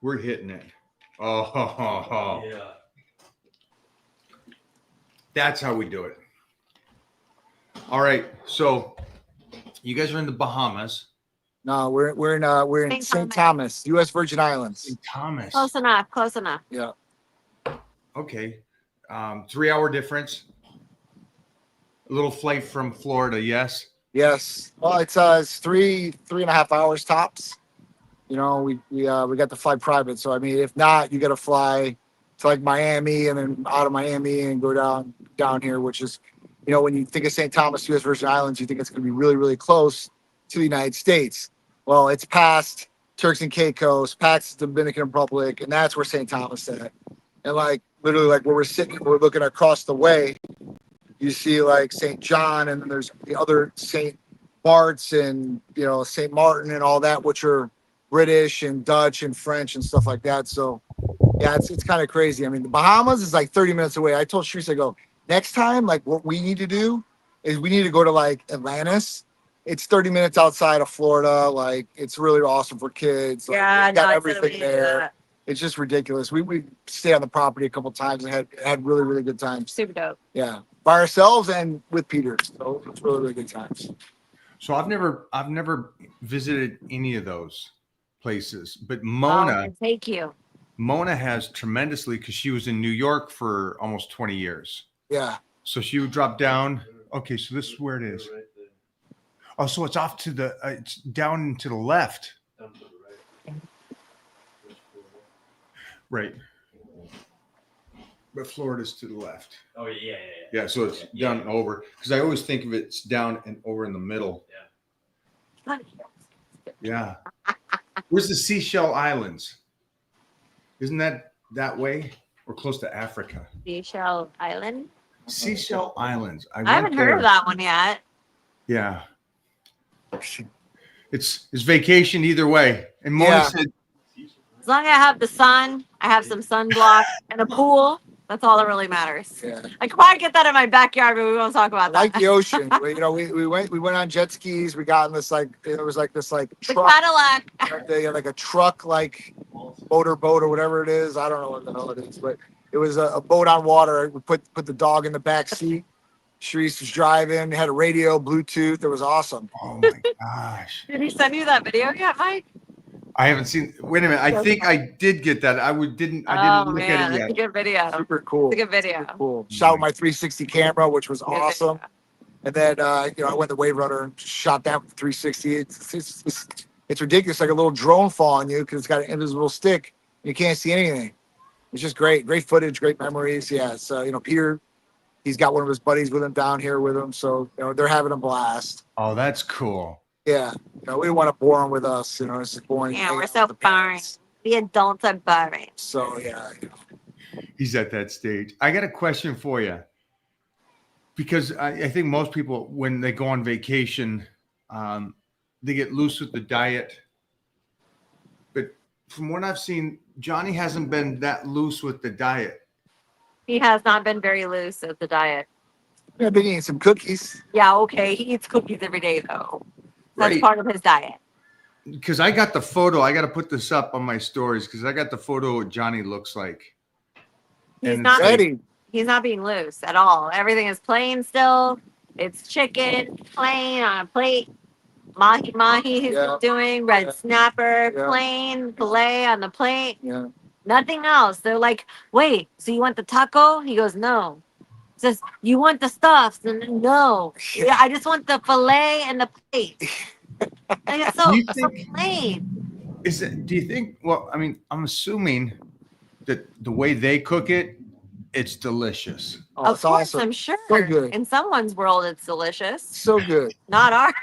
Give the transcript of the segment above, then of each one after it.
We're hitting it. Oh, Yeah. that's how we do it. All right. So you guys are in the Bahamas. No, we're in St. Thomas, U.S. Virgin Islands. St. Thomas. Close enough. Close enough. Yeah. Okay. 3-hour difference. A little flight from Florida, yes. Yes. Well, it's 3.5 hours tops. You know, we got to fly private. So I mean, if not, you got to fly to like Miami and then out of Miami and go down here, which is, you know, when you think of St. Thomas, U.S. Virgin Islands, you think it's going to be really, really close to the United States. Well, it's past Turks and Caicos, past the Dominican Republic, and that's where St. Thomas is at. And like literally, like where we're sitting, we're looking across the way. You see like St. John, and then there's the other St. Bart's and, you know, St. Martin and all that, which are British and Dutch and French and stuff like that. So yeah, it's kind of crazy. I mean, the Bahamas is like 30 minutes away. I told Sharice, I go, next time, like what we need to do is we need to go to like Atlantis. It's 30 minutes outside of Florida. Like it's really awesome for kids. Like, Yeah, it's got no, everything there. It's just ridiculous. We stayed on the property a couple of times and had really, really good times. Super dope. Yeah. By ourselves and with Peter. So it's really, really good times. So I've never visited any of those places, but Mona Thank you. Mona has tremendously, because she was in New York for almost 20 years. Yeah. So she would drop down. Okay, so this is where it is. Oh, so it's off to the it's down to the left. Right. But Florida's to the left. Oh yeah. Yeah, so it's down and over. Because I always think of it's down and over in the middle. Yeah. Where's the Seychelles Islands? Isn't that way? Or close to Africa? Seychelles Island. Seychelles Islands. I haven't heard of that one yet. Yeah. It's vacation either way. And Mona said, as long as I have the sun, I have some sunblock and a pool. That's all that really matters. Yeah. I could probably get that in my backyard, but we won't talk about that. Like the ocean. You know, we went on jet skis. We got in this like The truck. Cadillac. Like a truck like motor boat or whatever it is. I don't know what the hell it is, but it was a boat on water. We put the dog in the back seat. Sharice was driving, had a radio, Bluetooth. It was awesome. oh my gosh. Did he send you that video yet, Mike? I haven't seen. Wait a minute. I think I did get that. I didn't look at it That's yet. a good video. Super cool. It's a good video. Super cool. Shot with my 360 camera, which was Good awesome. video. And then I went to Wave Runner and shot that with 360. It's ridiculous, like a little drone following you because it's got an invisible stick. And you can't see anything. It's just great footage, great memories. Yeah. So Peter, he's got one of his buddies with him down here with him, so they're having a blast. Oh, that's cool. Yeah, we don't want to bore them with us. It's just boring. Yeah, we're so boring. The adults are boring. So yeah. He's at that stage. I got a question for you. Because I think most people, when they go on vacation, they get loose with the diet. But from what I've seen, Johnny hasn't been that loose with the diet. He has not been very loose with the diet. I've been eating some cookies. Yeah, okay. He eats cookies every day, though. That's Right. part of his diet. Because I got the photo. I got to put this up on my stories because I got the photo of what Johnny looks like. He's And not. it's like- Ready. He's not being loose at all. Everything is plain still. It's chicken, plain on a plate. Mahi mahi he's Yeah. been doing. Red Yeah. snapper, Yeah. plain. Filet on the plate. Yeah. Nothing else. They're like, wait, so you want the taco? He goes, no. He says, you want the stuffs? And no. Yeah, I just want the filet and the plate. Like, it's so, Do you so think- plain. Do you think? Well, I mean, I'm assuming that the way they cook it, it's delicious. Oh, Of it's course, awesome. I'm sure. So good. In someone's world, it's delicious. So good. Not ours.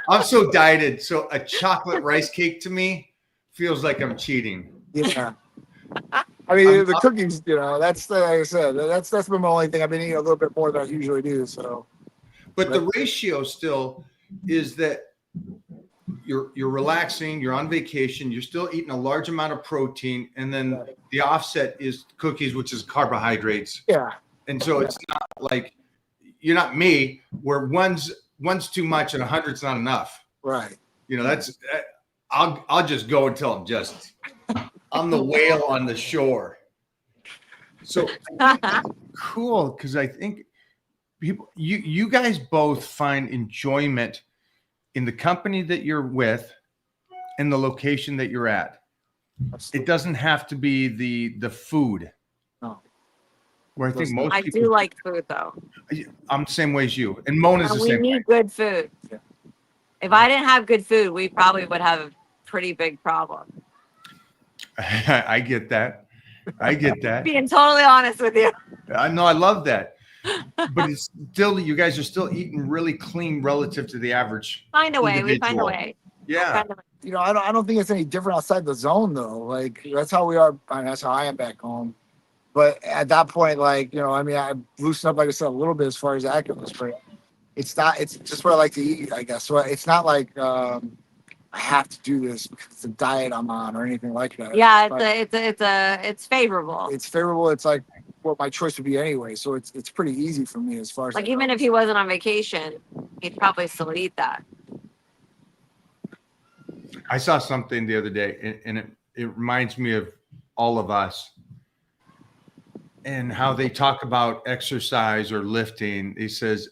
I'm so dieted. So a chocolate rice cake to me feels like I'm cheating. Yeah. I mean, the cookies, that's like I said, that's been my only thing. I've been eating a little bit more than I usually do. So, But the ratio still is that you're relaxing, you're on vacation, you're still eating a large amount of protein, and then the offset is cookies, which is carbohydrates. yeah. And so it's not like you're not me, where one's too much and 100's not enough. Right. That's I'll just go until I'm the whale on the shore. So cool, because I think you guys both find enjoyment in the company that you're with and the location that you're at. It doesn't have to be the food. No. Where I think most I people do like food though. I'm the same way as you. And Mona's the We same way. need good food. Yeah. If I didn't have good food, we probably would have a pretty big problem. I get that. I get that. Being totally honest with you. I know, I love that. But it's still, you guys are still eating really clean relative to the average. Find a way. We find a individual. way. Yeah. Find a way. You know, I don't think it's any different outside the zone though. Like that's how we are. I mean, that's how I am back home. But at that point, like, you know, I mean, I loosened up, like I said, a little bit as far as that goes, but it's not, it's just what I like to eat, I guess. So it's not like I have to do this because it's a diet I'm on or anything like that. Yeah, But it's favorable. it's favorable. It's like what my choice would be anyway. So it's pretty easy for me as far as Like that even goes. if he wasn't on vacation, he'd probably still eat that. I saw something the other day, and it reminds me of all of us and how they talk about exercise or lifting. He says,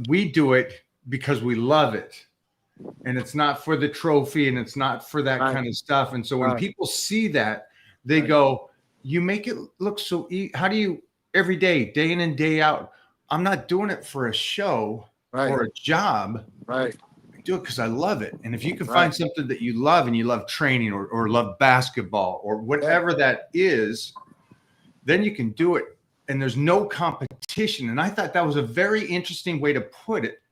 we do it because we love it. And it's not for the trophy and it's not for that Right. kind of stuff. And so when Right. people see that, they Right. go, you make it look so easy. How do you, every day in and day out, I'm not doing it for a show Right. or a job. Right. I do it because I love it. And if you can Right. find something that you love and you love training or love basketball or whatever that is, then you can do it. And there's no competition. And I thought that was a very interesting way to put it,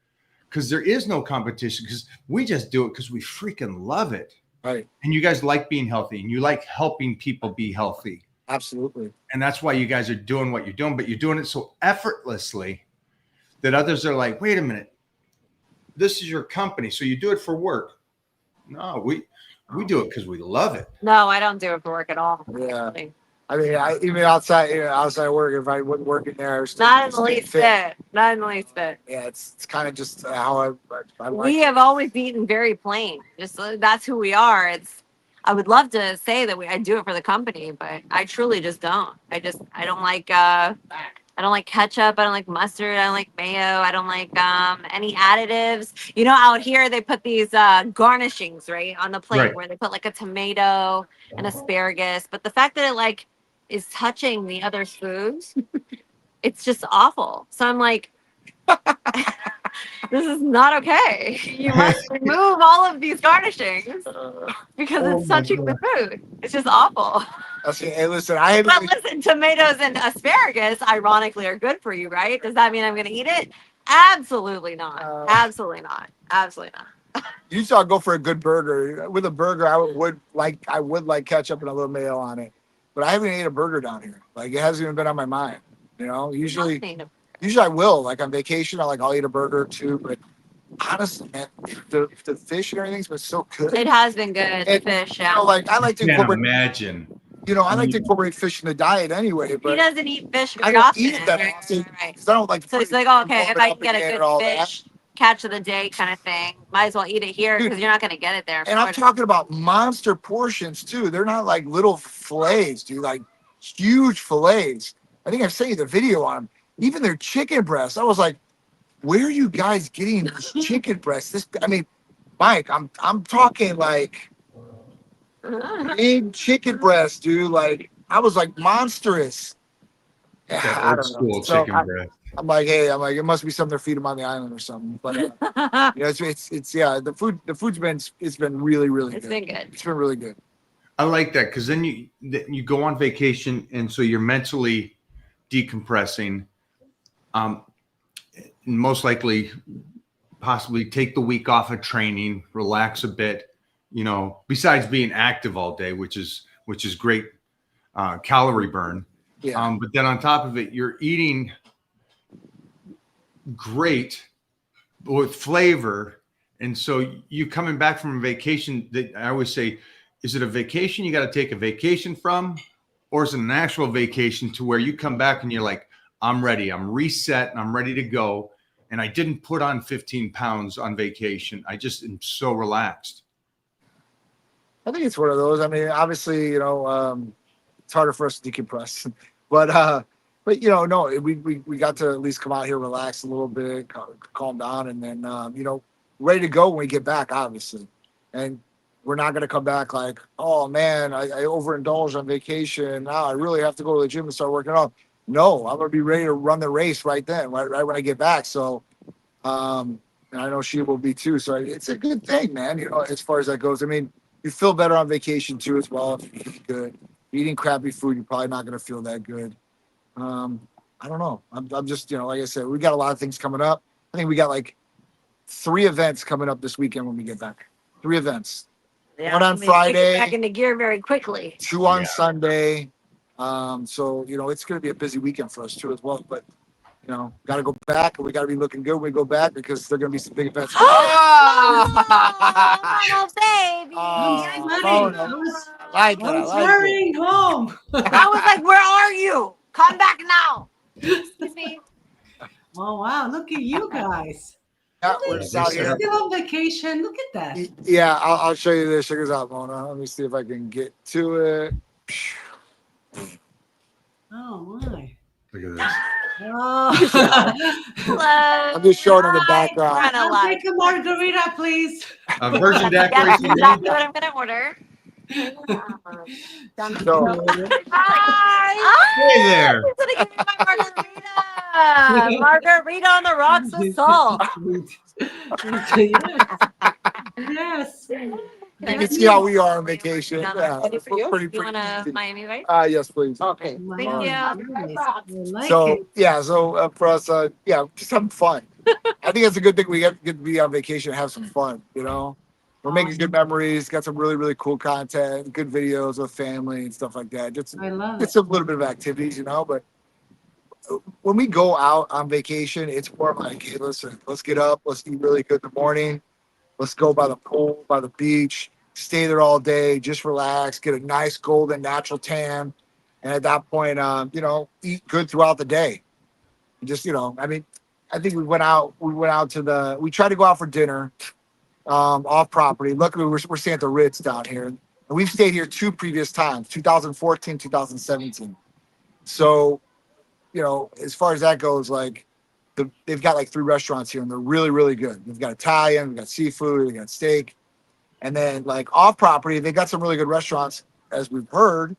because there is no competition, because we just do it because we freaking love it. Right. And you guys like being healthy and you like helping people be healthy. Absolutely. And that's why you guys are doing what you're doing, but you're doing it so effortlessly that others are like, wait a minute, this is your company, so you do it for work. No, we do it because we love it. No, I don't do it for work at all. Yeah. I mean, even outside work, if I wouldn't work in there, I would still Not in the stay least bit. Not in the least bit. Yeah, it's kind of just how I like. We have always eaten very plain. Just that's who we are. I would love to say that I do it for the company, but I truly just don't. I don't like ketchup. I don't like mustard. I don't like mayo. I don't like any additives. You know, out here they put these garnishings right on the plate, Right. where they put like a tomato and asparagus. But the fact that it like is touching the other's foods, it's just awful. So I'm like, this is not okay. You must remove all of these garnishings because Oh it's my touching the food. It's just awful. Hey, listen, I haven't. But listen, tomatoes and asparagus, ironically, are good for you, right? Does that mean I'm going to eat it? Absolutely not. Absolutely not. Absolutely not. Usually I'll go for a good burger. With a burger, I would like ketchup and a little mayo on it. But I haven't ate a burger down here. Like it hasn't even been on my mind. You know, usually I will. Like on vacation, I'll eat a burger or two. But honestly, man, the fish and everything's been so good. It has been good. And, Fish, You yeah. know, like I like to Can't incorporate. imagine. You know, I like to incorporate fish in the diet anyway. He But doesn't eat fish I very don't often. eat it that Right, often right. because I don't like. So it's like, oh, okay, if I can get and a good all that. fish catch of the day kind of thing, might as well eat it here because you're not going to get it there. And I'm talking about monster portions too. They're not like little fillets, dude. Like huge fillets. I think I've sent you the video on them. Even their chicken breasts. I was like, where are you guys getting this chicken breasts? Mike, I'm talking like big chicken breasts, dude. Like I was like monstrous. That I old don't know. school So chicken breast. I'm like, it must be something they feed them on the island or something. But you know, it's the food's been really, really It's good. been good. It's been really good. I like that, because then you go on vacation, and so you're mentally decompressing. Most likely, possibly take the week off of training, relax a bit. You know, besides being active all day, which is great calorie burn. Yeah. But then on top of it, you're eating great with flavor. And so you coming back from a vacation, that I always say, is it a vacation you got to take a vacation from, or is it an actual vacation to where you come back and you're like, I'm ready, I'm reset, and I'm ready to go. and I didn't put on 15 pounds on vacation. I just am so relaxed. I think it's one of those. I mean, obviously, it's harder for us to decompress, but no, we got to at least come out here, relax a little bit, calm down, and then ready to go when we get back, obviously. And we're not going to come back like, oh man, I overindulged on vacation. Now I really have to go to the gym and start working out. No, I'm going to be ready to run the race right then, right when I get back. So, and I know she will be too. So it's a good thing, man. As far as that goes. I mean, you feel better on vacation too, as well. If you eat good, eating crappy food, you're probably not going to feel that good. I don't know. I'm just, like I said, we got a lot of things coming up. I think we got like 3 events coming up this weekend when we get back. 3 events. Yeah, One on we Friday. get back into gear very quickly. 2 on Sunday. So it's going to be a busy weekend for us too, as well. But got to go back, and we got to be looking good when we go back because they're going to be some big events. Oh, baby! I like it. I'm hurrying home. I was like, "Where are you? Come back now!" Excuse me. Oh wow! Look at you guys. Yeah, we're You're out here. still on vacation. Look at that. Yeah, I'll show you this. Check this out, Mona. Let me see if I can get to it. Oh my. Look at this. Oh. Hello. I'm just showing in the background. We're on a I'll live. take a margarita, please. Virgin That's daiquiri. exactly what I'm gonna order. So, Hi. Hey there. I'm gonna give me my margarita. Margarita on the rocks with salt. Yes. you can see how we are on vacation. Yeah, Ready for you? pretty You want a easy. Miami Vice? Yes, please. Okay. Wow, Thank you. nice. I like So it. yeah, so for us, just having fun. I think it's a good thing we get to be on vacation and have some fun. We're making good memories. Got some really cool content, good videos with family and stuff like that. Just I love it's it. a little bit of activities, But when we go out on vacation, it's more like, hey, listen, let's get up, let's eat really good in the morning, let's go by the pool, by the beach, stay there all day, just relax, get a nice golden natural tan, and at that point, eat good throughout the day. Just I think we went out we tried to go out for dinner off property. Luckily, we're staying at the Ritz down here, and we've stayed here 2 previous times, 2014, 2017. So as far as that goes, like they've got like 3 restaurants here, and they're really good. They've got Italian, we've got seafood, they got steak, and then like off property, they got some really good restaurants, as we've heard.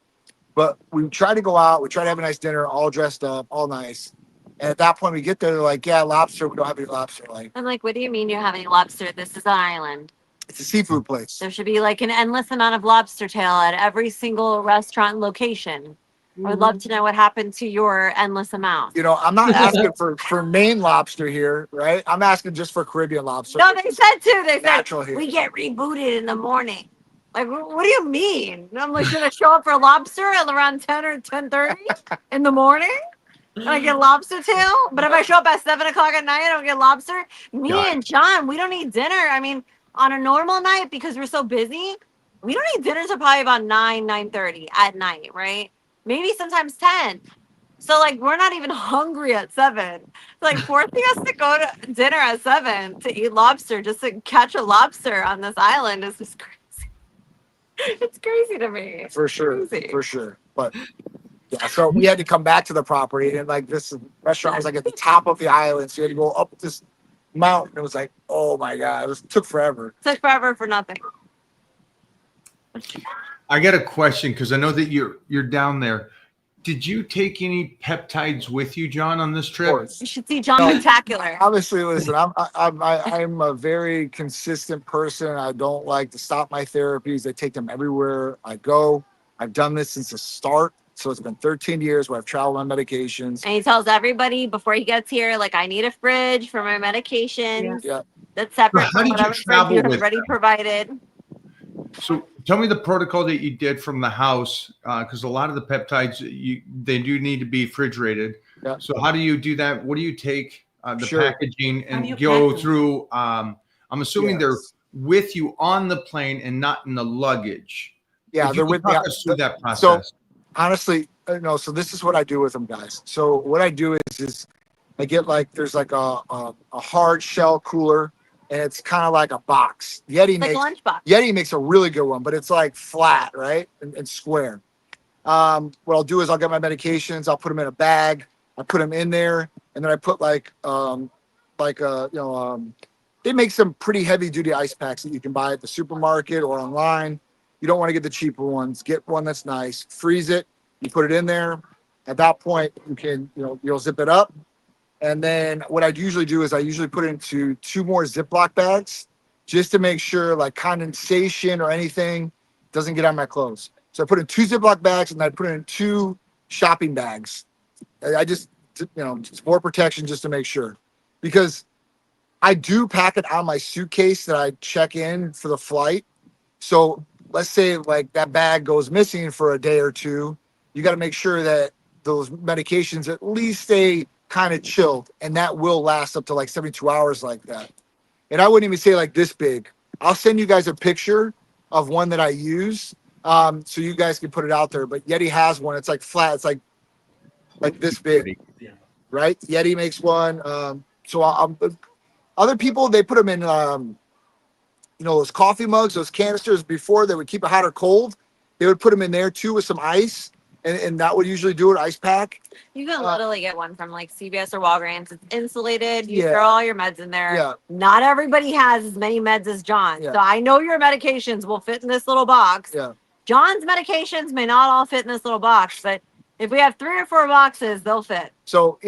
But we try to go out, we try to have a nice dinner, all dressed up, all nice. And at that point, we get there, they're like, yeah, lobster. We don't have any lobster. Like, I'm like, what do you mean you have any lobster? This is an island. it's a seafood place. There should be like an endless amount of lobster tail at every single restaurant location. I would love to know what happened to your endless amount. I'm not asking for Maine lobster here, right? I'm asking just for Caribbean lobster. No, they said too. They said Natural here. we get rebooted in the morning. Like, what do you mean? And I'm like, gonna show up for lobster at around 10 or 10:30 in the morning? And I get lobster tail, but if I show up at 7 o'clock at night, I don't get lobster. Me and John, we don't eat dinner. I mean, on a normal night, because we're so busy, we don't eat dinner until probably about 9:30 at night, right? Maybe sometimes 10. So like, we're not even hungry at 7. Like, forcing us to go to dinner at 7 to eat lobster just to catch a lobster on this island is just crazy. It's crazy to me. For sure. Crazy. For sure. But yeah, so we had to come back to the property, and like this restaurant was like at the top of the island. So you had to go up this mountain. It was like, oh my God, it took forever. Took forever for nothing. I got a question because I know that you're down there. Did you take any peptides with you, John, on this Of trip? course. You should see John Spectacular. Obviously, listen, I'm a very consistent person. I don't like to stop my therapies. I take them everywhere I go. I've done this since the start. So it's been 13 years where I've traveled on medications. And he tells everybody before he gets here, like, I need a fridge for my medications. Yeah. That's separate How from did you whatever fridge travel you have with already them? provided. So tell me the protocol that you did from the house, because a lot of the peptides, they do need to be refrigerated. Yeah. So how do you do that? What do you take the Sure. packaging How do you and go pack them? through? I'm assuming they're Yes. with you on the plane and not in the luggage. Yeah, If they're you with could me. talk us through that process. Honestly, no. So this is what I do with them, guys. So what I do is I get like there's like a hard shell cooler, and it's kind of like a box. Like a lunchbox. Yeti makes a really good one, but it's like flat, right, and square. What I'll do is I'll get my medications. I'll put them in a bag. I put them in there, and then I put they make some pretty heavy duty ice packs that you can buy at the supermarket or online. You don't want to get the cheaper ones. Get one that's nice. Freeze it. You put it in there. At that point, you can you'll zip it up. And then what I'd usually do is I usually put it into 2 more Ziploc bags just to make sure like condensation or anything doesn't get on my clothes. So I put in 2 Ziploc bags and I put it in 2 shopping bags. I just, it's more protection just to make sure. Because I do pack it on my suitcase that I check in for the flight. So let's say like that bag goes missing for a day or 2. You got to make sure that those medications at least stay kind of chilled, and that will last up to like 72 hours like that. And I wouldn't even say like this big. I'll send you guys a picture of one that I use, so you guys can put it out there. But Yeti has one. It's like flat. It's like this big, right? Yeti makes one. Other people, they put them in those coffee mugs, those canisters. Before they would keep it hot or cold, they would put them in there too with some ice, and that would usually do it. Ice pack. You can literally get one from like CVS or Walgreens. It's insulated. You Yeah. throw all your meds in there. Yeah. Not everybody has as many meds as John. Yeah. So I know your medications will fit in this little box. Yeah. John's medications may not all fit in this little box, but if we have 3 or 4 boxes, they'll fit. So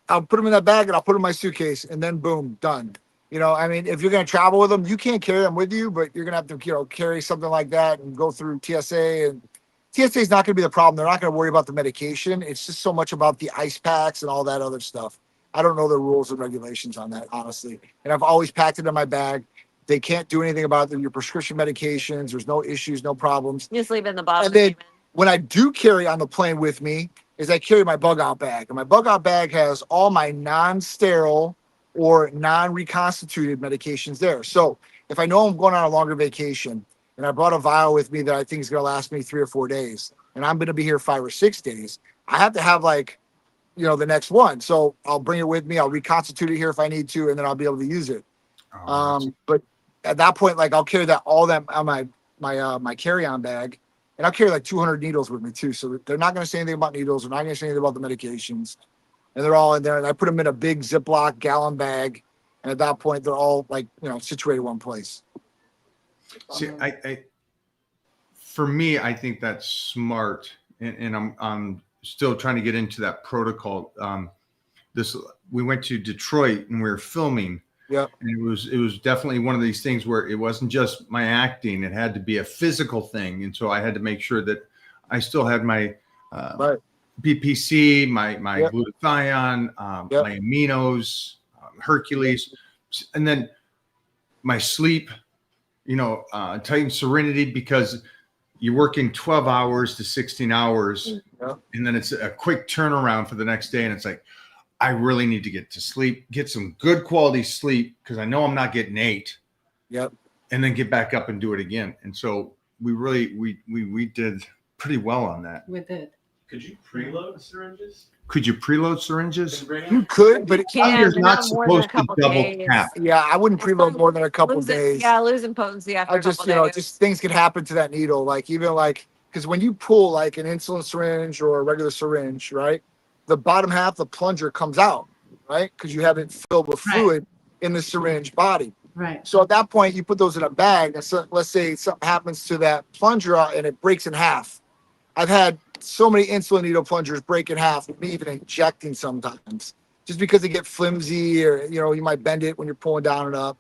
I'll put them in that bag and I'll put them in my suitcase, and then boom, done. I mean, if you're going to travel with them, you can't carry them with you, but you're going to have to, carry something like that and go through TSA. And TSA is not going to be the problem. They're not going to worry about the medication. It's just so much about the ice packs and all that other stuff. I don't know the rules and regulations on that, honestly. And I've always packed it in my bag. They can't do anything about your prescription medications. There's no issues, no problems. Just leave it in the bottom. And then when I do carry on the plane with me is I carry my bug out bag. And my bug out bag has all my non-sterile or non-reconstituted medications there. So if I know I'm going on a longer vacation and I brought a vial with me that I think is going to last me 3 or 4 days, and I'm going to be here 5 or 6 days, I have to have the next one. So I'll bring it with me. I'll reconstitute it here if I need to, and then I'll be able to use it. But at that point, I'll carry all that on my carry-on bag, and I'll carry 200 needles with me too. So they're not going to say anything about needles. They're not going to say anything about the medications. And they're all in there, and I put them in a big Ziploc gallon bag. And at that point, they're all situated in one place. See, for me, I think that's smart, and I'm still trying to get into that protocol. We went to Detroit and we were filming. Yeah, and it was definitely one of these things where it wasn't just my acting; it had to be a physical thing, and so I had to make sure that I still had my right. BPC, my Yep. glutathione, Yep. my aminos, Hercules, and then my sleep, Titan Serenity, because you're working 12 hours to 16 hours, Yep. and then it's a quick turnaround for the next day, and it's like, I really need to get to sleep, get some good quality sleep, because I know I'm not getting 8. Yep. And then get back up and do it again. And so we did pretty well on that. With it. Could you preload syringes? Could you preload syringes? You could, but You're but not more than a supposed to couple double days. tap. I wouldn't preload more than a couple days. Losing potency after I a just, couple days. just things can happen to that needle. Because when you pull an insulin syringe or a regular syringe, right, the bottom half, the plunger comes out, right, because you haven't filled with fluid in the syringe body. Right. So at that point, you put those in a bag. And so, let's say something happens to that plunger and it breaks in half. I've had so many insulin needle plungers break in half, with me even injecting sometimes, just because they get flimsy, or you might bend it when you're pulling down and up.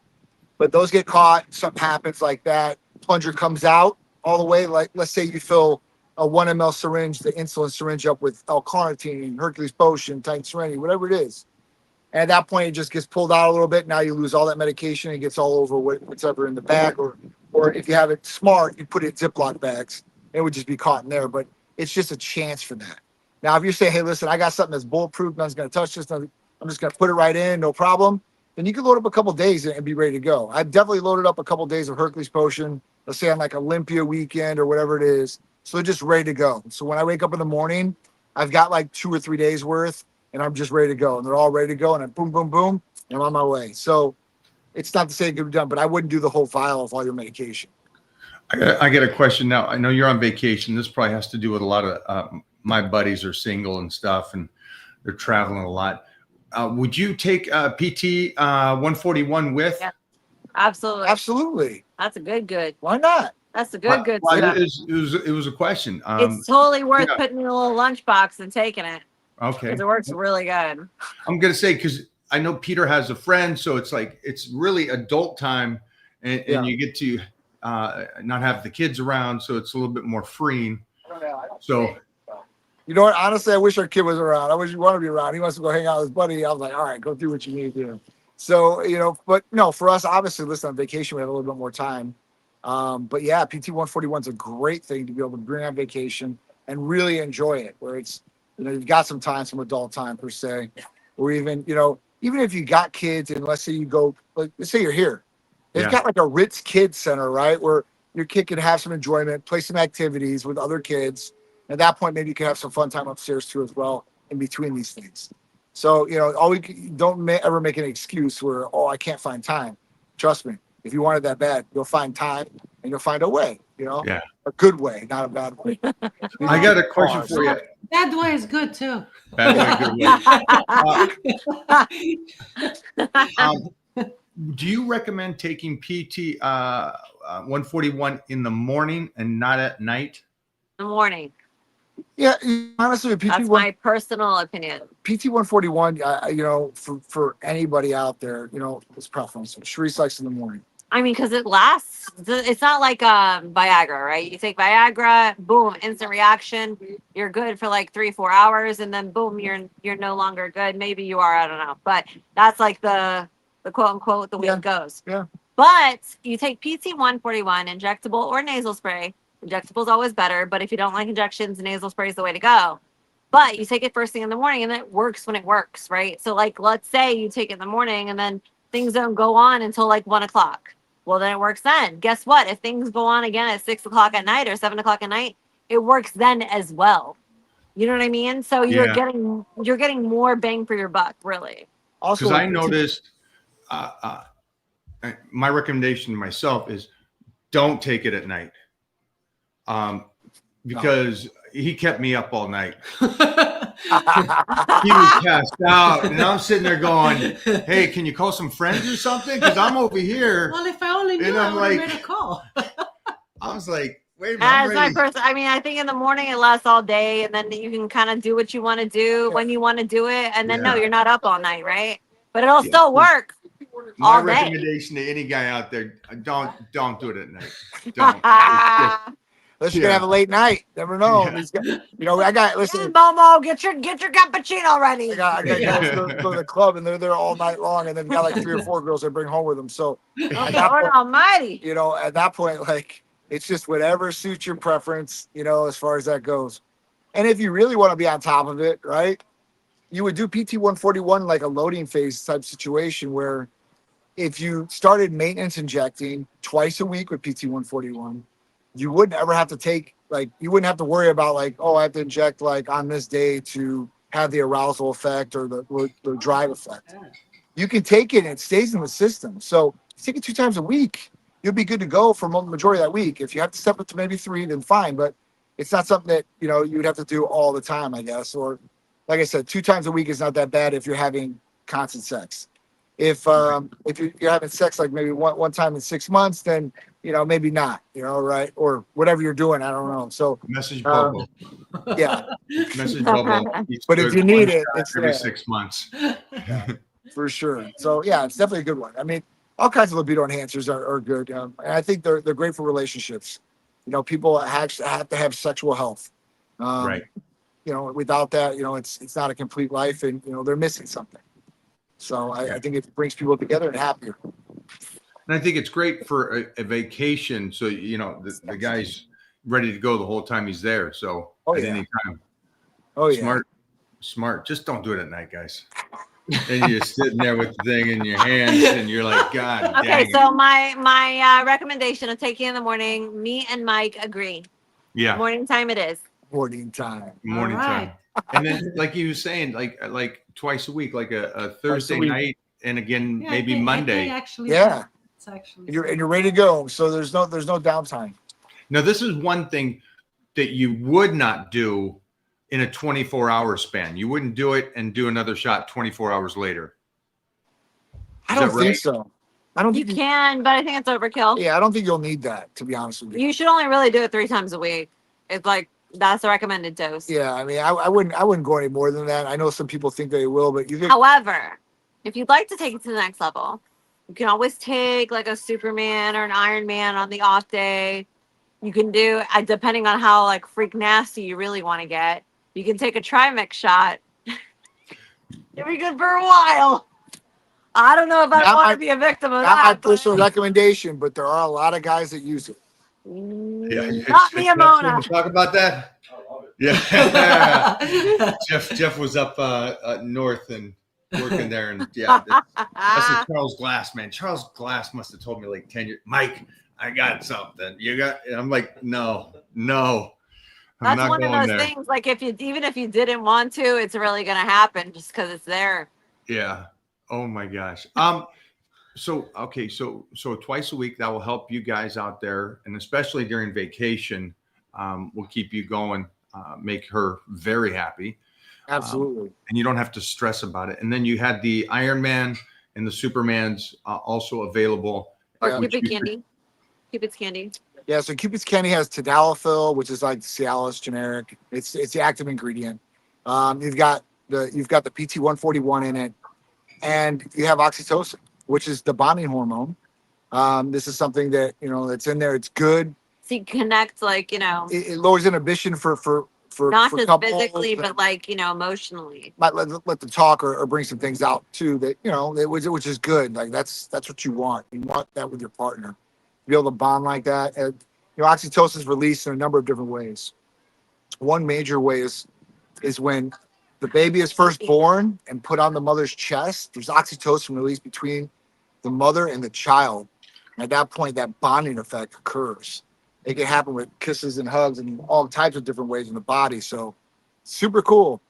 But those get caught. Something happens like that. Plunger comes out all the way. Like, let's say you fill a 1 ml syringe, the insulin syringe, up with L-carnitine, Hercules Potion, Titan Serenity, whatever it is. And at that point, it just gets pulled out a little bit. Now you lose all that medication. It gets all over what's ever in the bag. Or if you have it smart, you put it in Ziploc bags. It would just be caught in there. But it's just a chance for that. Now, if you say, hey, listen, I got something that's bulletproof, nothing's going to touch this, I'm just going to put it right in, no problem, then you can load up a couple days and be ready to go. I've definitely loaded up a couple days of Hercules Potion, let's say on Olympia weekend or whatever it is. So they're just ready to go. So when I wake up in the morning, I've got 2 or 3 days worth, and I'm just ready to go. And they're all ready to go, and then boom, boom, boom, and I'm on my way. So it's not to say it could be done, but I wouldn't do the whole vial of all your medication. I get a question now. I know you're on vacation. This probably has to do with a lot of my buddies are single and stuff, and they're traveling a lot. Would you take PT 141 with? Yeah. Absolutely. Absolutely. That's a good. Why not? That's a good Well, stuff. it was a question. It's totally worth yeah. putting in a little lunchbox and taking it Okay. because it works really good. I'm gonna say because I know Peter has a friend, so it's like it's really adult time, and you get to not have the kids around, so it's a little bit more freeing. So, you know what? Honestly, I wish our kid was around. I wish he wanted to be around. He wants to go hang out with his buddy. I was like, all right, go do what you need to do. So, but no, for us, obviously, listen, on vacation, we have a little bit more time. But yeah, PT 141 is a great thing to be able to bring on vacation and really enjoy it, where it's, you've got some time, some adult time per se, or even, even if you got kids and let's say you go, like, let's say you're here, they've got like a Ritz Kids Center, right? Where your kid can have some enjoyment, play some activities with other kids. At that point, maybe you can have some fun time upstairs too, as well, in between these things. So, don't ever make an excuse where, oh, I can't find time. Trust me, if you want it that bad, you'll find time and you'll find a way, Yeah. a good way, not a bad way. I got a question for you. That way is good too. Bad way, good way. Do you recommend taking PT 141 in the morning and not at night? In the morning. Yeah, honestly, That's my personal opinion. PT 141, for anybody out there, it's preference. Sharice likes in the morning. I mean, because it lasts. It's not like Viagra, right? You take Viagra, boom, instant reaction. You're good for like 3-4 hours, and then boom, you're no longer good. Maybe you are, I don't know. But that's like the quote unquote the way it goes. Yeah. But you take PT 141, injectable or nasal spray. Injectable is always better, but if you don't like injections, nasal spray is the way to go. But you take it first thing in the morning, and it works when it works, right? So, like, let's say you take it in the morning, and then things don't go on until like 1 o'clock. Well, then it works then. Guess what? If things go on again at 6 o'clock at night or 7 o'clock at night, it works then as well. You know what I mean? So you're getting more bang for your buck, really. Because I noticed, my recommendation to myself is don't take it at night. Because he kept me up all night. He was passed out, and I'm sitting there going, "Hey, can you call some friends or something? Because I'm over here." Well, if I only knew, And I I'm would like- have made a call. I was like, "Wait a minute." I'm As my ready. person, I mean, I think in the morning it lasts all day, and then you can kind of do what you want to do when you want to do it, and then no, Yeah. you're not up all night, right? But it'll Yeah. still work. My all day. recommendation to any guy out there: don't do it at night. Don't. It's just- Unless you're gonna have a late night, never know. Yeah. He's got- I got listen. Momo, get your cappuccino ready. I got guys who go to the club and they're there all night long, and then got like 3 or 4 girls they bring home with them. So at that Lord point, Almighty. at that point, like it's just whatever suits your preference, as far as that goes. And if you really want to be on top of it, right, you would do PT 141 like a loading phase type situation where if you started maintenance injecting twice a week with PT 141, you wouldn't ever have to you wouldn't have to worry about like, oh, I have to inject like on this day to have the arousal effect or the drive effect. You can take it and it stays in the system. So take it 2 times a week. You'll be good to go for the majority of that week. If you have to step it to maybe 3, then fine. But it's not something that, you would have to do all the time, I guess. Or like I said, 2 times a week is not that bad if you're having constant sex. If you're having sex like maybe one time in 6 months, then maybe not, right? Or whatever you're doing, I don't know. So Message Bobo. yeah, Message Bobo. but if you need it, it's every there. 6 months. For sure. So yeah, it's definitely a good one. I mean, all kinds of libido enhancers are good, and I think they're great for relationships. People have to have sexual health. Right. Without that, it's not a complete life, and they're missing something. So I think it brings people together and happier. And I think it's great for a vacation. So, the guy's ready to go the whole time he's there. So at any time. Oh yeah. Smart. Just don't do it at night, guys. And you're sitting there with the thing in your hands and you're like, God Okay, dang so it. my recommendation of taking in the morning, me and Mike agree. Yeah. Morning time it is. morning time. Morning right. time. And then, like you were saying, like twice a week, like a Thursday week. night, and again Yeah, maybe I think Monday. actually, Yeah. it's actually. And you're ready to go. So there's no downtime. Now, this is one thing that you would not do in a 24-hour span. You wouldn't do it and do another shot 24 hours later. I Is don't that think right? so. I don't You think can, but I think it's overkill. yeah, I don't think you'll need that, to be honest with you. You should only really do it 3 times a week. It's like that's the recommended dose. Yeah, I mean, I wouldn't go any more than that. I know some people think they will, but you think However, if you'd like to take it to the next level, you can always take like a Superman or an Iron Man on the off day. You can do, depending on how like freak nasty you really want to get, you can take a trimix shot. It'd be good for a while. I don't know if I Not want my- to be a victim of not my that. but- personal recommendation, but there are a lot of guys that use it. Not me and Mona. Talk about that. I love it. Yeah. Jeff was up north and working there, and yeah, that's a Charles Glass, man. Charles Glass must have told me like 10 years, Mike, I got something. You got, and I'm like, no, I'm That's not one going of those there. things. Like even if you didn't want to, it's really gonna happen just because it's there. Yeah. Oh my gosh. So okay, so twice a week that will help you guys out there, and especially during vacation, will keep you going, make her very happy. Absolutely. And you don't have to stress about it. And then you had the Iron Man and the Supermans also available. Or Yeah. Cupid candy. Cupid's candy. Yeah, so Cupid's Candy has tadalafil, which is like Cialis generic. It's the active ingredient. You've got the PT 141 in it, and you have oxytocin, which is the bonding hormone. This is something that that's in there. It's good. So you connect, like It lowers inhibition for not for just couples. physically, but like emotionally. Might let them talk or bring some things out too that which is good. Like that's what you want. You want that with your partner. Be able to bond like that. And oxytocin is released in a number of different ways. One major way is when the baby is first born and put on the mother's chest. There's oxytocin released between the mother and the child. And at that point, that bonding effect occurs. It can happen with kisses and hugs and all types of different ways in the body. So super cool.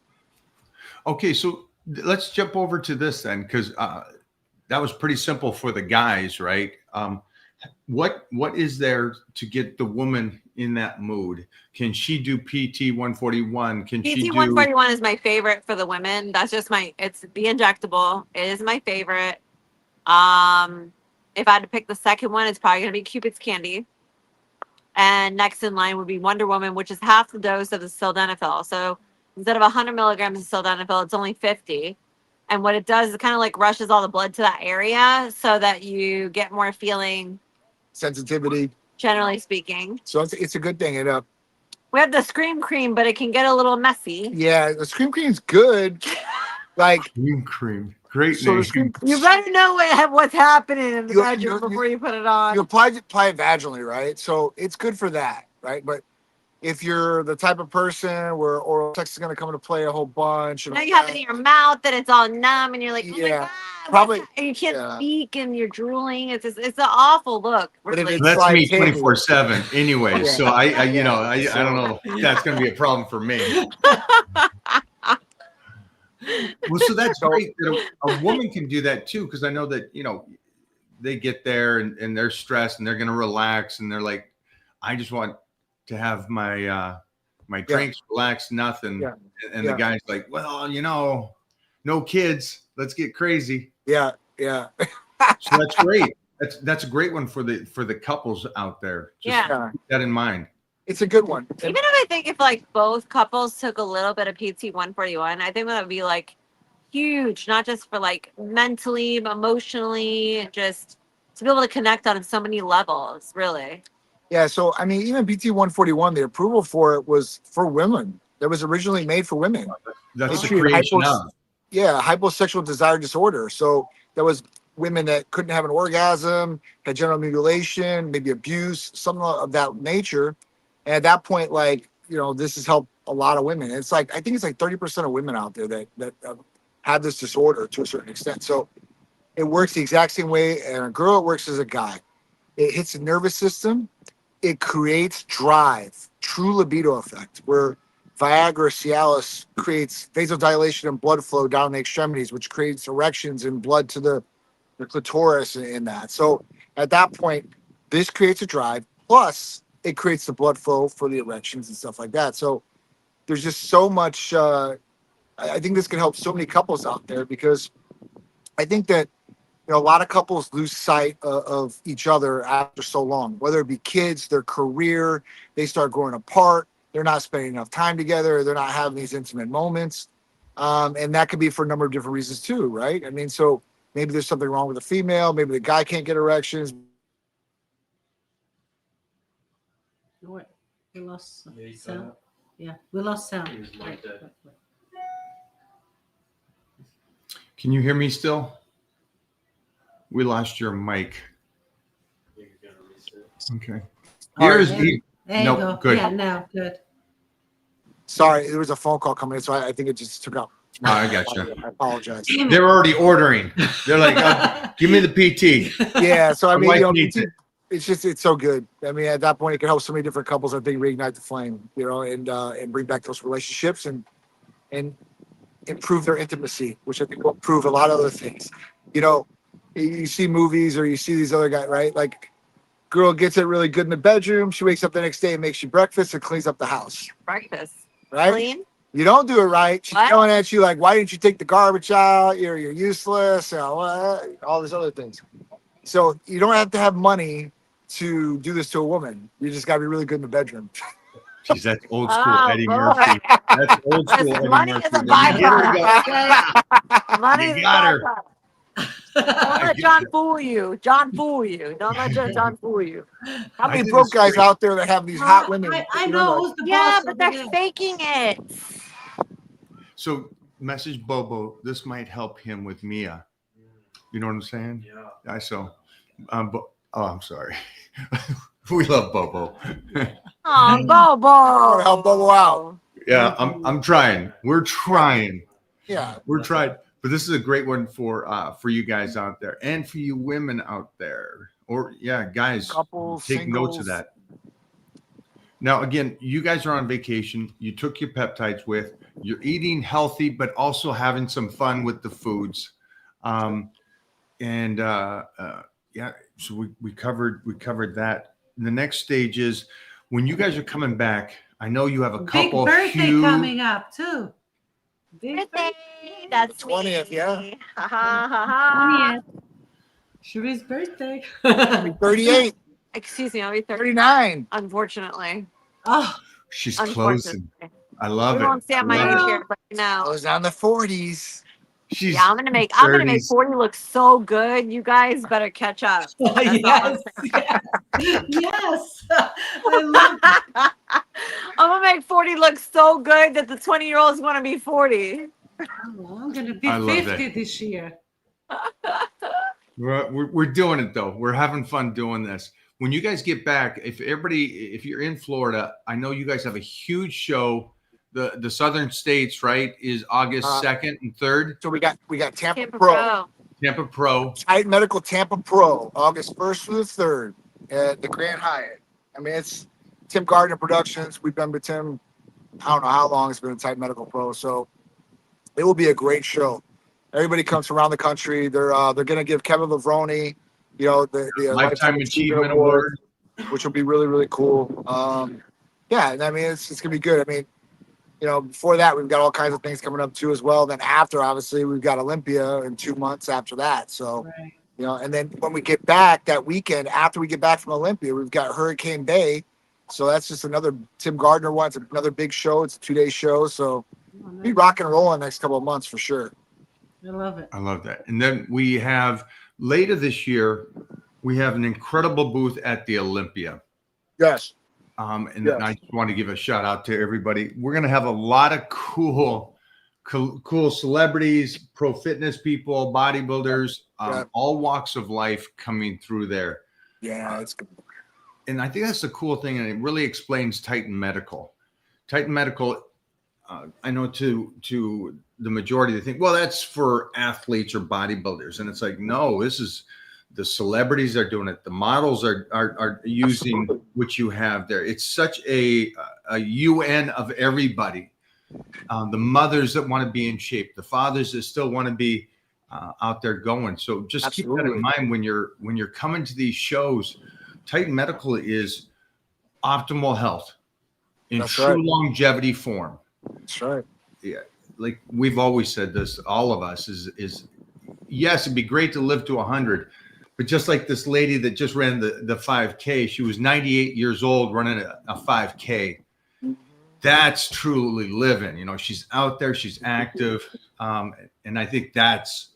Okay, so let's jump over to this then, because that was pretty simple for the guys, right? What is there to get the woman in that mood? Can she do PT 141? Can she PT do 141 is my favorite for the women. That's just it's the injectable. It is my favorite. If I had to pick the second one, it's probably gonna be Cupid's Candy. And next in line would be Wonder Woman, which is half the dose of the sildenafil. So instead of 100 milligrams of sildenafil, it's only 50. And what it does is it kind of like rushes all the blood to that area so that you get more feeling, Sensitivity. generally speaking. So it's a good thing. We have the Scream Cream, but it can get a little messy. Yeah, the Scream Cream's good. Like cream? Great so name. the Scream You better know what's happening in the You- bedroom you- before you put it on. you apply it vaginally, right? So it's good for that, right? But if you're the type of person where oral sex is going to come into play a whole bunch, and Now all you have it that, in your mouth and it's all numb and you're like, oh my Yeah, God, probably- and you can't yeah. speak and you're drooling. It's an awful look. But if Really. it's That's like me Tammy. 24/7 anyway. Yeah. So I Yeah. don't know if that's going to be a problem for me. Well, so that's great that a woman can do that too, because I know that they get there and they're stressed and they're going to relax and they're like, I just want to have my drinks, relax, nothing. Yeah. And the Yeah. guy's like, well, no kids, let's get crazy. Yeah. So that's great. That's a great one for the couples out there. Just Yeah. keep that in mind. It's a good one. Even if I think if like both couples took a little bit of PT 141, I think that would be like huge, not just for like mentally, emotionally, just to be able to connect on so many levels, really. Yeah. So I mean, even PT 141, the approval for it was for women. That was originally made for women. That's It's the true. creation of. Yeah, hyposexual desire disorder. So that was women that couldn't have an orgasm, had genital mutilation, maybe abuse, something of that nature. And at that point, this has helped a lot of women. It's like, I think it's like 30% of women out there that have this disorder to a certain extent. So it works the exact same way. And a girl, it works as a guy. It hits the nervous system. It creates drive, true libido effect, where Viagra, Cialis creates vasodilation and blood flow down the extremities, which creates erections and blood to the clitoris in that. So at that point, this creates a drive. Plus, it creates the blood flow for the erections and stuff like that. So there's just so much. I think this can help so many couples out there because I think that a lot of couples lose sight of each other after so long, whether it be kids, their career, they start growing apart. They're not spending enough time together. They're not having these intimate moments. And that could be for a number of different reasons too, right? I mean, so maybe there's something wrong with the female. Maybe the guy can't get erections. What? We lost Yeah, you sound. got Yeah, we lost He sound. was Right, like that. right, right. Can you hear me still? We lost your mic. You're gonna reset. Okay. All right. Here's There you Nope, go. good. Yeah, now good. Sorry, there was a phone call coming in, so I think it just took out. Oh, I got you. I apologize. Damn it. They're already ordering. They're like, give me the PT. Yeah, so I My mean, wife you know, needs it. it's so good. I mean, at that point, it can help so many different couples. I think reignite the flame, and bring back those relationships and improve their intimacy, which I think will improve a lot of other things. You see movies or you see these other guys, right? Like, girl gets it really good in the bedroom. She wakes up the next day and makes you breakfast and cleans up the house, Breakfast. right? Clean. You don't do it right. She's What? yelling at you like, "Why didn't you take the garbage out? You're useless." All these other things. So you don't have to have money to do this to a woman. You just got to be really good in the bedroom. Jeez, that's old school Oh, Eddie Lord. Murphy. That's old school Listen, Eddie money Murphy. is a You get her, byproduct. Money You is a got her. byproduct. Don't let John fool you. John fool you. Don't let John fool you. How I many did broke this guys straight. out there that have these hot women? I You know like- who's the Yeah, boss but over they're there. faking it. So message Bobo. This might help him with Mia. You know what I'm saying? Yeah. I'm sorry. We love Bobo. Oh, Bobo. wanna help Bobo out. Yeah, I'm trying. We're trying. Yeah. We're trying. But this is a great one for you guys out there and for you women out there. Or guys, Couples, take notes of singles. that. Now, again, you guys are on vacation. You took your peptides with. You're eating healthy, but also having some fun with the foods. So we covered that. The next stage is when you guys are coming back. I know you have a Big couple birthday huge. coming up too. Big Birthday. That's 20th, me. yeah. Ha ha ha ha. 20th. Cherie's birthday. 38, Excuse me, I'll be 30. 39. Unfortunately. Oh, She's Unfortunately. closing. I love We it. won't see I on my love age it. here, but I was on the 40s. She's yeah, I'm gonna make 30s. 40 look so good. You guys better catch up. That's all I'm yes, saying. yes, yes. I love it. I'm gonna make 40 look so good that the 20-year-olds want to be 40. Oh, I'm gonna be I love 50 that. this year. We're doing it though. We're having fun doing this. When you guys get back, if you're in Florida, I know you guys have a huge show. The Southern States, right, is August 2nd and 3rd. So we got Tampa Tampa Pro. Pro. Tampa Pro. Titan Medical Tampa Pro, August 1st through the 3rd at the Grand Hyatt. I mean, it's Tim Gardner Productions. We've been with Tim, I don't know how long it's been in Titan Medical Pro. So it will be a great show. Everybody comes from around the country. They're going to give Kevin Lavroni, the Lifetime Achievement Award. which will be really, really cool. And I mean, it's going to be good. I mean, before that, we've got all kinds of things coming up too as well. Then after, obviously, we've got Olympia in 2 months after that. So, Right. and then when we get back that weekend, after we get back from Olympia, we've got Hurricane Bay. So that's just another Tim Gardner one. It's another big show. It's a 2-day show. So Oh, be nice. rock and roll in the next couple of months for sure. I love it. I love that. And then we have later this year, we have an incredible booth at the Olympia. Yes. And Yes. I just want to give a shout out to everybody. We're going to have a lot of cool celebrities, pro fitness people, bodybuilders, Yeah. all walks of life coming through there. Yeah, it's good. And I think that's the cool thing. And it really explains Titan Medical. Titan Medical, I know to the majority, they think, well, that's for athletes or bodybuilders. And it's like, no, this is the celebrities are doing it. The models are using Absolutely. what you have there. It's such a a UN of everybody. The mothers that want to be in shape, the fathers that still want to be out there going. So just keep that Absolutely. in mind when you're coming to these shows. Titan Medical is optimal health in That's true right. longevity form. That's right. Yeah, like we've always said this, all of us is yes, it'd be great to live to 100, but just like this lady that just ran the 5K, she was 98 years old running a 5K. That's truly living. You know, she's out there, she's active, and I think that's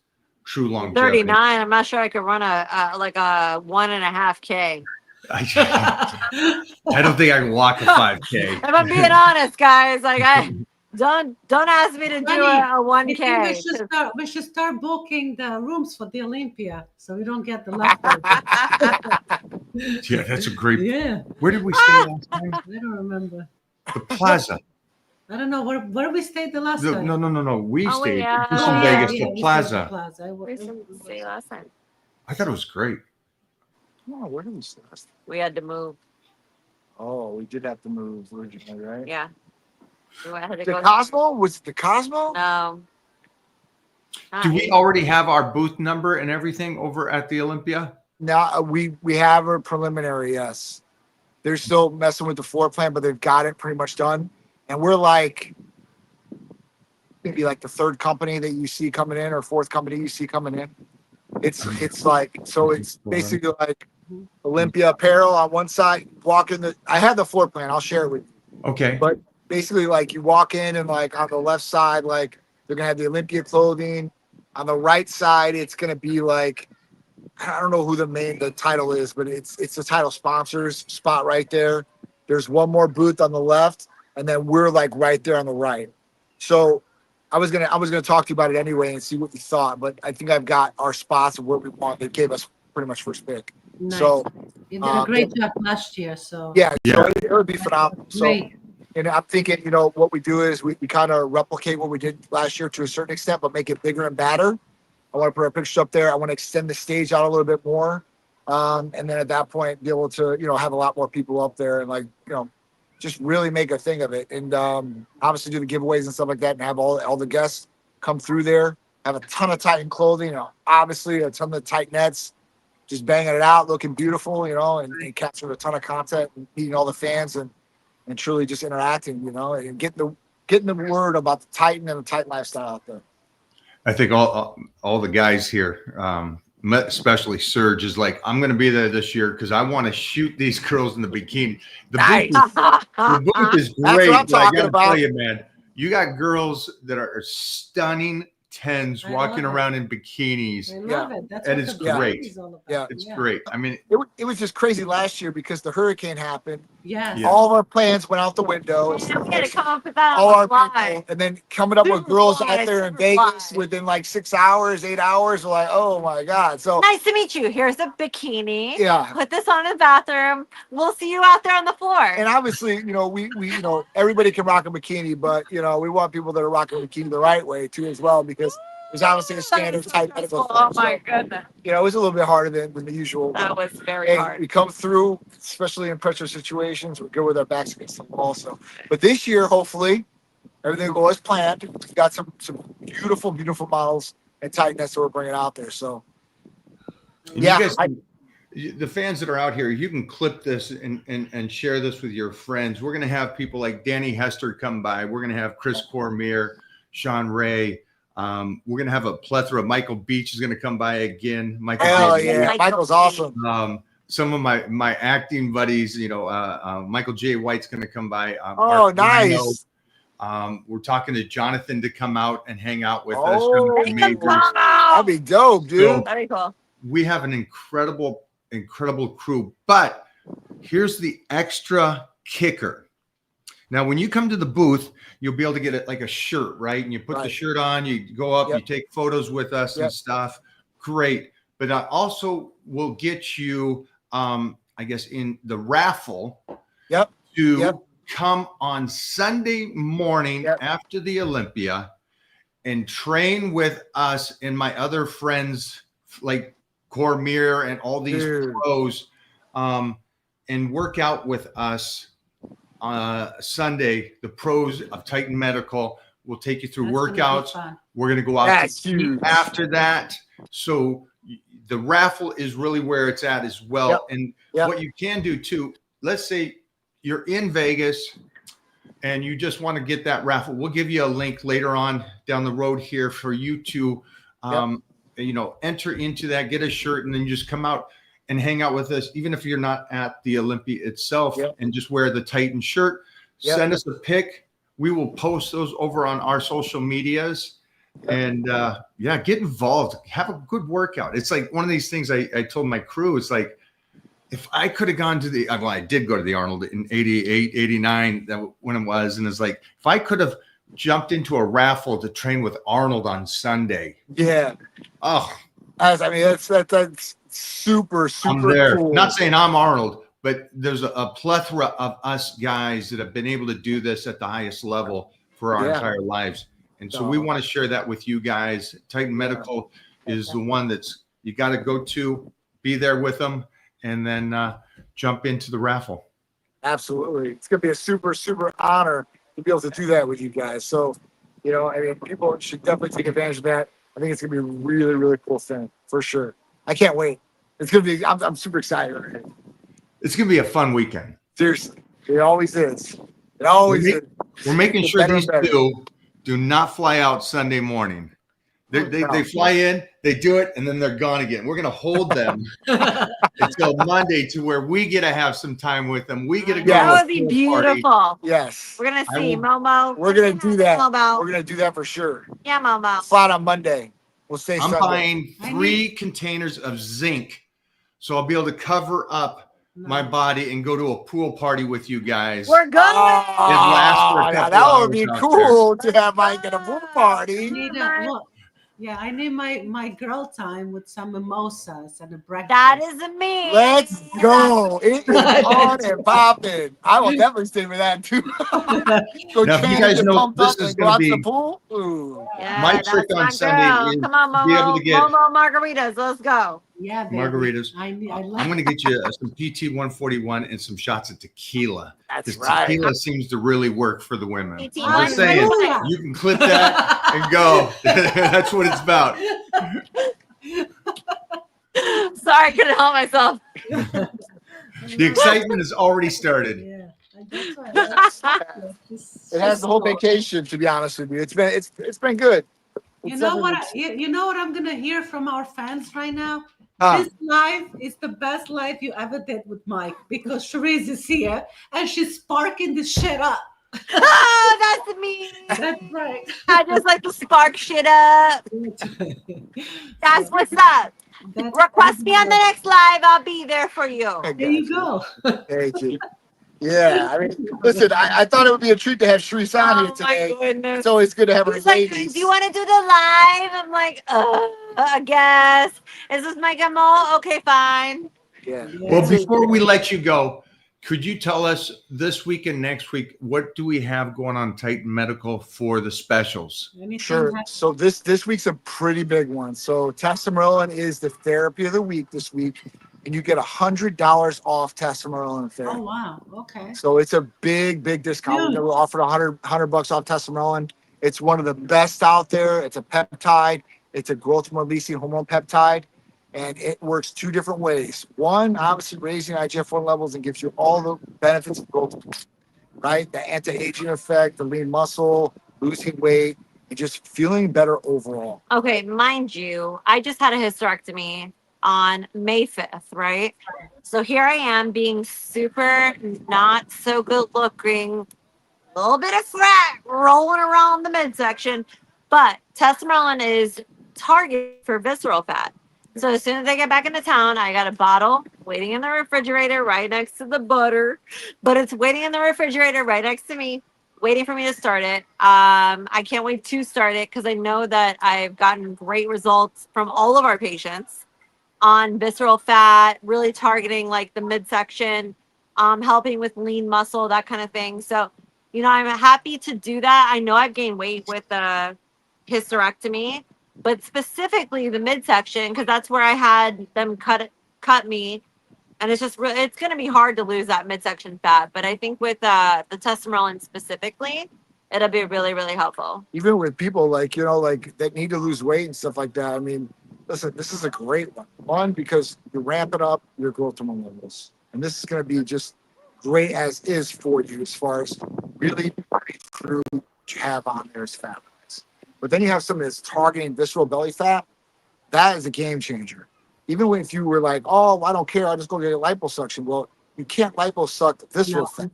true longevity. 39. I'm not sure I could run a 1.5K. I don't think I can walk a 5K. If I'm being honest, guys, like don't ask me to do Funny. a I think 1K. we should start booking the rooms for the Olympia so we don't get the leftovers. Yeah, that's a great. Yeah, Where did we stay last time? I don't remember. The Plaza. I don't know where did we stay the last time. No. We Oh, stayed yeah. just Oh, in yeah. Vegas, we the stayed Plaza. at Plaza. We didn't see last time. I thought it was great. Oh, where did we start? We had to move. Oh, we did have to move originally, right? Yeah. We had to The go. Cosmo? Was it the Cosmo? No. Do we already have our booth number and everything over at the Olympia? No, we have a preliminary, yes. They're still messing with the floor plan, but they've got it pretty much done. And we're like maybe like the third company that you see coming in or fourth company you see coming in. It's like, so it's basically like Olympia apparel on one side, walk in I have the floor plan, I'll share it with you. Okay. But basically like you walk in and like on the left side, like they're gonna have the Olympia clothing. On the right side, it's gonna be like, I don't know who the title is, but it's the title sponsors spot right there. There's one more booth on the left, and then we're like right there on the right. So I was gonna talk to you about it anyway and see what you thought, but I think I've got our spots of where we want. They gave us pretty much first pick. Nice. So You did a great job last year, so yeah, Yeah. so it would be phenomenal. So great. and I'm thinking, what we do is we kind of replicate what we did last year to a certain extent, but make it bigger and badder. I want to put our pictures up there. I want to extend the stage out a little bit more. And then at that point, be able to, have a lot more people up there and just really make a thing of it. And obviously do the giveaways and stuff like that and have all the guests come through there, have a ton of Titan clothing, obviously a ton of tight nets, just banging it out, looking beautiful, and capturing a ton of content and meeting all the fans and truly just interacting, and getting the word about the Titan and the Titan lifestyle out there. I think all the guys here, especially Serge, is like, I'm going to be there this year because I want to shoot these girls in the bikini. The booth is That's great. what I'm but I talking gotta about. tell you, man, you got girls that are stunning tens I walking love it. around in bikinis. I love it. That's That what is the great. party is all about. Yeah. It's great. I mean, It was just crazy last year because the hurricane happened. Yes. Yeah. All of our plans went out the window. We had to come up with that All on our the fly. people, and then coming up with girls out there in Super Vegas fly. within like 6 hours, 8 hours. We're like, oh my God. So Nice to meet you. Here's a bikini. yeah. Put this on in the bathroom. We'll see you out there on the floor. And obviously, we everybody can rock a bikini, but we want people that are rocking a bikini the right way too as well, because there's obviously a standard type medical. Oh my goodness. It was a little bit harder than the usual. That was very Hey, hard. we come through, especially in pressure situations. We're good with our backs against the wall. So, but this year, hopefully, everything will go as planned. We've got some beautiful, beautiful models and tightness that we're bringing out there. So, and yeah, you guys, the fans that are out here, you can clip this and share this with your friends. We're going to have people like Danny Hester come by. We're going to have Chris Cormier, Sean Ray. We're going to have a plethora. Michael Beach is going to come by again. hell J. yeah, Michael's awesome. Some of my acting buddies, Michael J. White's going to come by. Oh, Mark Rhino. nice. We're talking to Jonathan to come out and hang out with Oh, us. Make Maybe. them come That'd out. be dope, dude. That'd be cool. We have an incredible crew, but here's the extra kicker. Now, when you come to the booth, you'll be able to get it like a shirt, right? And you put the Right. shirt on, you go up, Yep. you take photos with us Yep. and stuff. Great. But I also will get you, I guess, in the raffle Yep. to Yep. come on Sunday morning Yep. after the Olympia and train with us and my other friends like Cormier and all these Dude. pros, and work out with us Sunday, the pros of Titan Medical will take you through That's gonna be workouts. fun. We're going to go out That's to eat huge. after that. So the raffle is really where it's at as well. Yep. And Yep. what you can do too, let's say you're in Vegas and you just want to get that raffle. We'll give you a link later on down the road here for you to, enter into that, get a shirt, and then you just come out and hang out with us, even if you're not at the Olympia itself, Yep. and just wear the Titan shirt. Yep. Send us a pic. We will post those over on our social medias. And get involved. Have a good workout. It's like one of these things I told my crew. It's like, if I could have gone to I did go to the Arnold in 88, 89, when it was. And it's like, if I could have jumped into a raffle to train with Arnold on Sunday. Yeah. Oh, That's super I'm there. cool. Not saying I'm Arnold, but there's a plethora of us guys that have been able to do this at the highest level for our entire lives. And so we want to share that with you guys. Titan Medical is the one that's you got to go to, be there with them, and then jump into the raffle. Absolutely. It's going to be a super honor to be able to do that with you guys. So, people should definitely take advantage of that. I think it's going to be a really, really cool thing for sure. I can't wait. It's going to be, I'm super excited already. It's going to be a fun weekend. Seriously. It always is. It always is. We're making It's sure better these and better. two do not fly out Sunday morning. They fly in, they do it, and then they're gone again. We're going to hold them until Monday to where we get to have some time with them. We get to go. Yeah. to a That would be pool party. beautiful. Yes. We're gonna I see will- Momo. We're going to do that. Momo. We're going to do that for sure. Yeah, Momo. Fly on Monday. We'll stay I'm Sunday. buying 3 containers of zinc, so I'll be able to cover up my body and go to a pool party with you guys. We're going. lasts for a now couple that would be hours out cool to have Mike at a pool party. I need my girl time with some mimosas and a breakfast. That is me. Let's go. It is on and popping. I will definitely stay with that too. Go Now, if you train guys and get know, pumped this up is and go gonna out to be- the pool. Ooh. Yeah, My that's trick on my Sunday girl. is Come on, be able Momo. to get- Momo margaritas. Let's go. Yeah, baby. Margaritas. I I'm like. going to get you some PT 141 and some shots of tequila. That's Because right. tequila seems to really work for the women. PT I'm just saying, Hallelujah. you can clip that and go. That's what it's about. Sorry, I couldn't help myself. The excitement has already started. Yeah, that's right. It has the whole vacation, to be honest with you. It's been good. You It's know what? definitely- You know what I'm gonna hear from our fans right now. Huh. This live is the best live you ever did with Mike because Cherise is here and she's sparking this shit up. Oh, that's me. That's right. I just like to spark shit up. That's what's up. Request me on the next live. I'll be there for you. There you go. Thank you. Yeah, I mean, listen, I thought it would be a treat to have Sharice on here Oh my today. goodness. It's always good to have her He's like, ladies. do you want to do the live? I'm like, I guess. Is this my Gamal? Okay, fine. Yeah. Well, before we let you go, could you tell us this week and next week, what do we have going on Titan Medical for the specials? Anything Sure. that- So this week's a pretty big one. So testosterone is the therapy of the week this week, and you get $100 off testosterone therapy. Oh wow. Okay. So it's a big discount. Huge. We never offered $100 off testosterone. It's one of the best out there. It's a peptide. It's a growth releasing hormone peptide, and it works 2 different ways. One, obviously raising IGF-1 levels and gives you all the benefits of growth, right? The anti-aging effect, the lean muscle, losing weight, and just feeling better overall. Okay, mind you, I just had a hysterectomy on May 5th, right? So here I am being super not so good looking, a little bit of fat rolling around the midsection, but testosterone is targeted for visceral fat. So as soon as I get back into town, I got a bottle waiting in the refrigerator right next to the butter, but it's waiting in the refrigerator right next to me, waiting for me to start it. I can't wait to start it because I know that I've gotten great results from all of our patients on visceral fat, really targeting like the midsection, helping with lean muscle, that kind of thing. So, I'm happy to do that. I know I've gained weight with the hysterectomy, but specifically the midsection, because that's where I had them cut me. And it's just it's going to be hard to lose that midsection fat. But I think with the testosterone specifically, it'll be really, really helpful. Even with people like, like that need to lose weight and stuff like that. I mean, listen, this is a great one. One, because you ramp it up your growth hormone levels. And this is going to be just great as is for you as far as really burning through what you have on there as fat. But then you have something that's targeting visceral belly fat. That is a game changer. Even if you were like, oh, I don't care, I'll just go get a liposuction. Well, you can't liposuck visceral fat,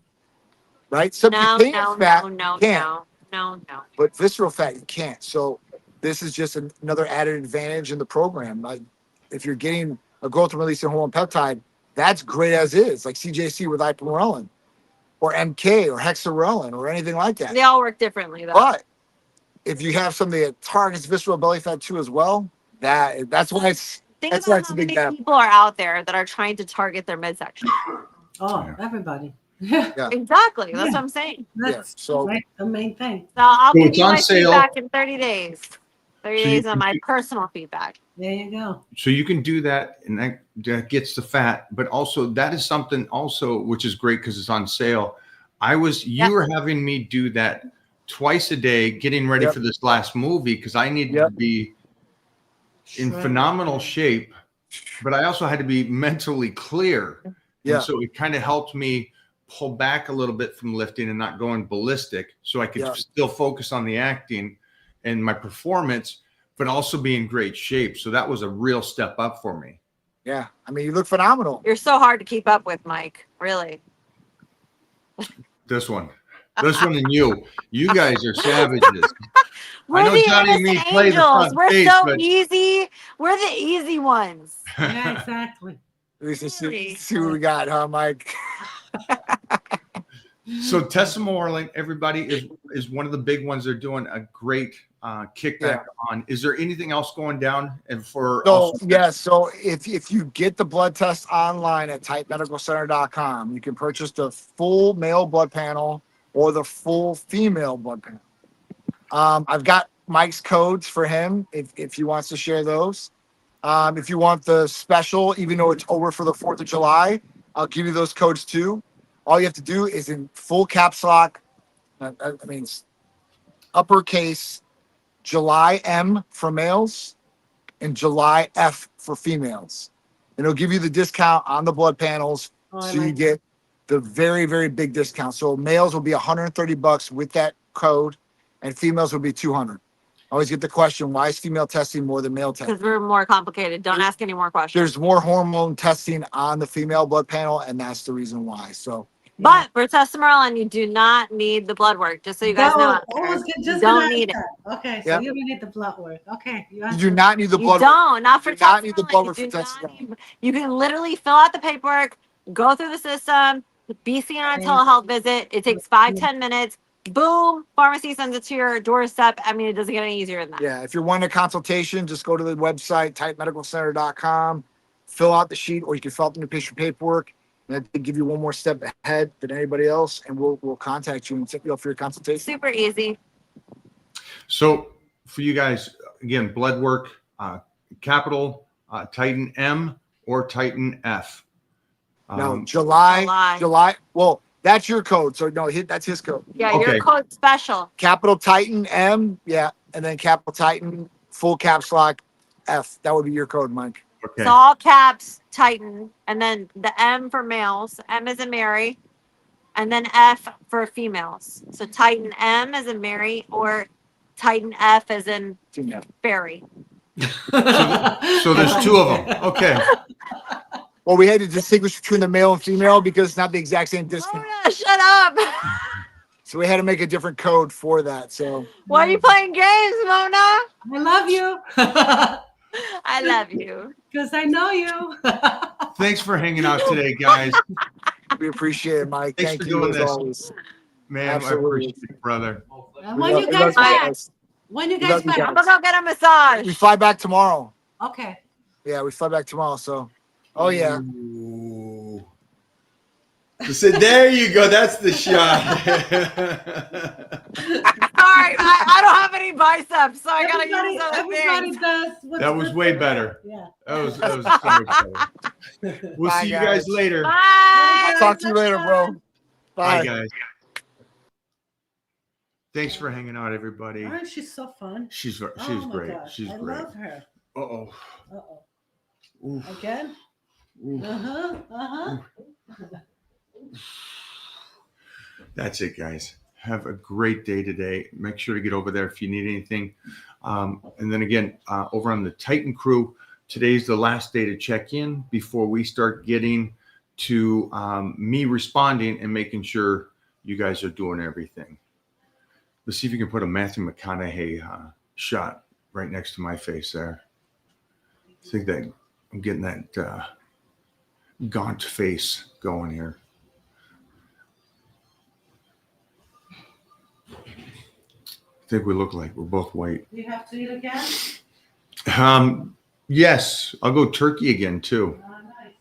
right? Subcutaneous fat No. but visceral fat you can't. So this is just another added advantage in the program. Like if you're getting a growth releasing hormone peptide, that's great as is, like CJC with ipamorelin or MK or hexarelin or anything like that. They all work differently, though. But if you have something that targets visceral belly fat too as well, that's why it's Think that's why about it's how a big many gap. people are out there that are trying to target their midsection. Oh, Yeah. everybody. Yeah. Exactly. That's Yeah. what I'm saying. That's so- the main thing. So I'll So give it's you on my sale. feedback in 30 days. 30 So you days on can my do- personal feedback. There you go. So you can do that, and that gets the fat. But also, that is something also which is great because it's on sale. You were having me do that twice a day, getting ready Yep. for this last movie because I needed Yep. to be in Shred. phenomenal shape, but I also had to be mentally clear. Yeah. And so it kind of helped me pull back a little bit from lifting and not going ballistic so I could Yeah. still focus on the acting and my performance, but also be in great shape. So that was a real step up for me. Yeah. I mean, you look phenomenal. You're so hard to keep up with, Mike. Really. This one and you guys are savages. We're know the Johnny and me innocent play the angels. front We're face, so but- easy. We're the easy ones. Yeah, exactly. At least let's Really? see what we got, huh, Mike? So testimonial, everybody is one of the big ones. They're doing a great kickback on. Is there anything else going down? And for So also- so if you get the blood test online at typemedicalcenter.com, you can purchase the full male blood panel or the full female blood panel. I've got Mike's codes for him if he wants to share those. If you want the special, even though it's over for the 4th of July, I'll give you those codes too. All you have to do is in full caps lock, uppercase, July M for males and July F for females. And it'll give you the discount on the blood panels. Oh, I So you like get the very, very big discount. So males will be $130 with that code and females will be $200. I always get the question, why is female testing more than male testing? Because we're more complicated. Don't ask any more questions. There's more hormone testing on the female blood panel, and that's the reason why. So But for testosterone, you do not need the blood work. Just so you guys know. out there. Just don't gonna need ask it. that. Okay, so Yep. you don't need the blood work. Okay. you do not need the You blood. don't. Not for You do not need the testosterone. blood work You for do not testosterone. need- You can literally fill out the paperwork, go through the system, be seen on a Okay. telehealth visit. It takes 5-10 minutes. Boom. Pharmacy sends it to your doorstep. I mean, it doesn't get any easier than that. Yeah, if you're wanting a consultation, just go to the website, typemedicalcenter.com, fill out the sheet, or you can fill out the new patient paperwork. And that'll give you one more step ahead than anybody else, and we'll contact you and set you up for your consultation. Super easy. So for you guys, again, blood work, capital Titan M or Titan F. No, July. Well, that's your code. So no, that's his code. Yeah, Okay. your code special. Capital Titan M, yeah, and then capital Titan full caps lock F. That would be your code, Mike. Okay. So all caps, Titan, and then the M for males. M is in Mary, and then F for females. So Titan M as in Mary, or Titan F as in Yeah. Fairy. So there's two of them. Okay. Well, we had to distinguish between the male and female because it's not the exact same discount. Mona, shut up. So we had to make a different code for that. So Why are you playing games, Mona? I love you. I love you. Because I know you. Thanks for hanging out today, guys. we appreciate it, Mike. Thanks Thank for you doing as this. always. Man, Absolutely. I appreciate it, brother. And We when love- you we guys love you back? guys. When you We guys love you back? guys. I'm gonna go get a massage. We fly back tomorrow. Okay. Yeah, we fly back tomorrow. So, oh yeah. Ooh. So there you go. That's the shot. Sorry, sorry. I don't have any biceps, so I gotta use other Everybody things. does. What's That was good way for better. them. Yeah. That was so much better. We'll Bye, see you guys guys. later. Bye. I'll talk to you later, bro. Bye, Bye. guys. Thanks for hanging out, everybody. Aren't she so fun? She's Oh my great. gosh, She's I great. love her. Uh-oh. Uh-oh. Oof. Again? Oof. Uh-huh. Uh-huh. That's it, guys. Have a great day today. Make sure to get over there if you need anything. And then again, over on the Titan crew, today's the last day to check in before we start getting to me responding and making sure you guys are doing everything. Let's see if you can put a Matthew McConaughey shot right next to my face there. I think that I'm getting that gaunt face going here. I think we look like we're both white. Do you have to eat again? Yes, I'll go turkey again too. Oh, nice.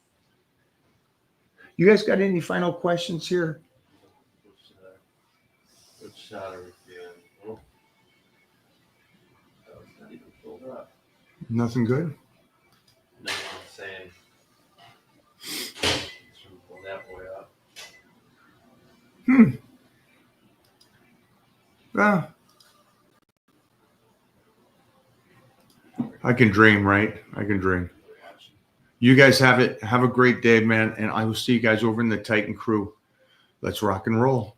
You guys got any final questions here? What shot are we feeling? Oh. That was not even pulled up. Nothing good? No, I'm saying. Let's pull that boy up. Well, I can dream, right? I can dream. You guys have it. Have a great day, man. And I will see you guys over in the Titan crew. Let's rock and roll.